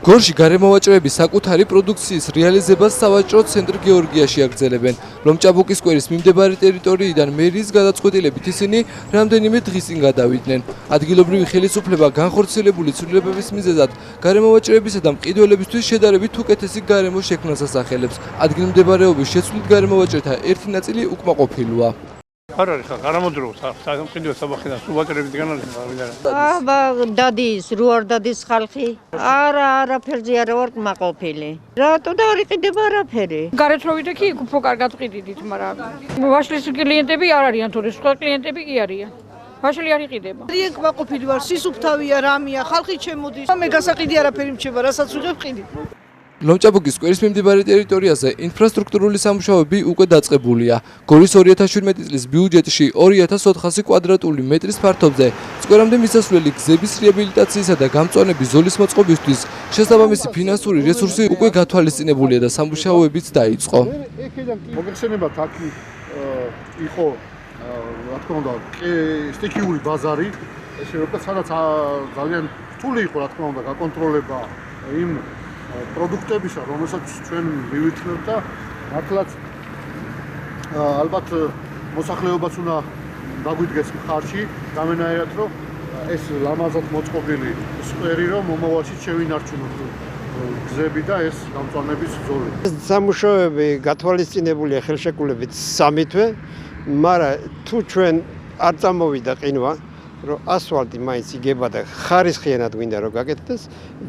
გორში გარემოვაჭრეების საკუთარი პროდუქციის რეალიზებას სავაჭრო ცენტრ გეორგიაში აგრძელებენ. ლომჭაბუკის სკვერის მიმდებარე ტერიტორიიდან მერიის გადაწყვეტილებით ისინი რამდენიმე დღის წინ გადავიდნენ. ადგილობრივი ხელისუფლება განხორციელებული ცვლილებების მიზეზად გარემოვაჭრეებისა და მყიდველებისთვის შედარებით უკეთესი გარემო შექმნას ასახელებს. ადგილმდებარეობის შეცვლით გარემოვაჭრეთა ერთი ნაწილი უკმაყოფილოა. არ არის ხარ არამოდროულად სამყიდო საბახიდან სუბაჭრებით განაცხადა. აბა დადის რო არ დადის ხალხი არაფერზე არ ვარ კმაყოფილი. რატო და არ იყიდება არაფერი? გარეთ რო ვიდექი იქ უფრო კარგად ყიდით, მაგრამ ვაშლის კლიენტები არ არიან თუ სხვა კლიენტები კი არიან. ვაშლი არ იყიდება. ძალიან კმაყოფილი ვარ, სისუფთავია, რამია, ხალხი ჩემოდის. მე გასაყიდი არაფერი მრჩება, რასაც ვიღებ ყიდი. ლომჭაბუკის სკვერის მიმდებარე ტერიტორიაზე ინფრასტრუქტურული სამუშაოები უკვე დაწყებულია. გორის 2017 წლის ბიუჯეტში 2400 კვადრატული მეტრის ფართობზე სკვერამდე მისასვლელი გზების რეაბილიტაციისა და გამწვანების ზოლის მოწყობისთვის შესაბამისი ფინანსური რესურსი უკვე გათვალისწინებულია და სამუშაოებიც დაიწყო. მოგეხსენებათ აქ იყო რა თქმა უნდა სტიქიური ბაზარი, ესე რომ სადაც ძალიან რთული იყო რა თქმა უნდა გაკონტროლება იმ პროდუქტებისა, რომელსაც ჩვენ მივიწყებთ და მართლაც ალბათ მოსახლეობაც უნდა დაგვიდგეს მხარში, გამენაერად რომ ეს ლამაზად მოწყობილი სკვერი რომ მომავალში შევინარჩუნოთ გზები და ეს გამწვანების ზოლი. სამუშაოები გათვალისწინებულია ხელშეკრულებით 3 თვე, მაგრამ თუ ჩვენ არ წამოვიდა ყინვა რომ ასფალტი მაინც იგება და ხარისხიანად გვინდა რომ გაკეთდეს,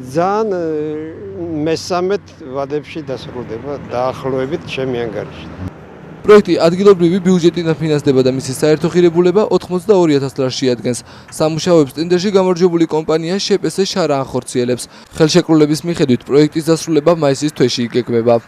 ძალიან მესამედ ვადებში დასრულდება დაახლოებით ჩემი ანგარიში. პროექტი ადგილობრივი ბიუჯეტიდან ფინანსდება და მისი საერთო ღირებულება 82000 ლარს შეადგენს. სამუშაოებს ტენდერში გამარჯვებული კომპანია შპს შარა ახორციელებს. ხელშეკრულების მიხედვით პროექტის დასრულება მაისის თვეში იგეგმება.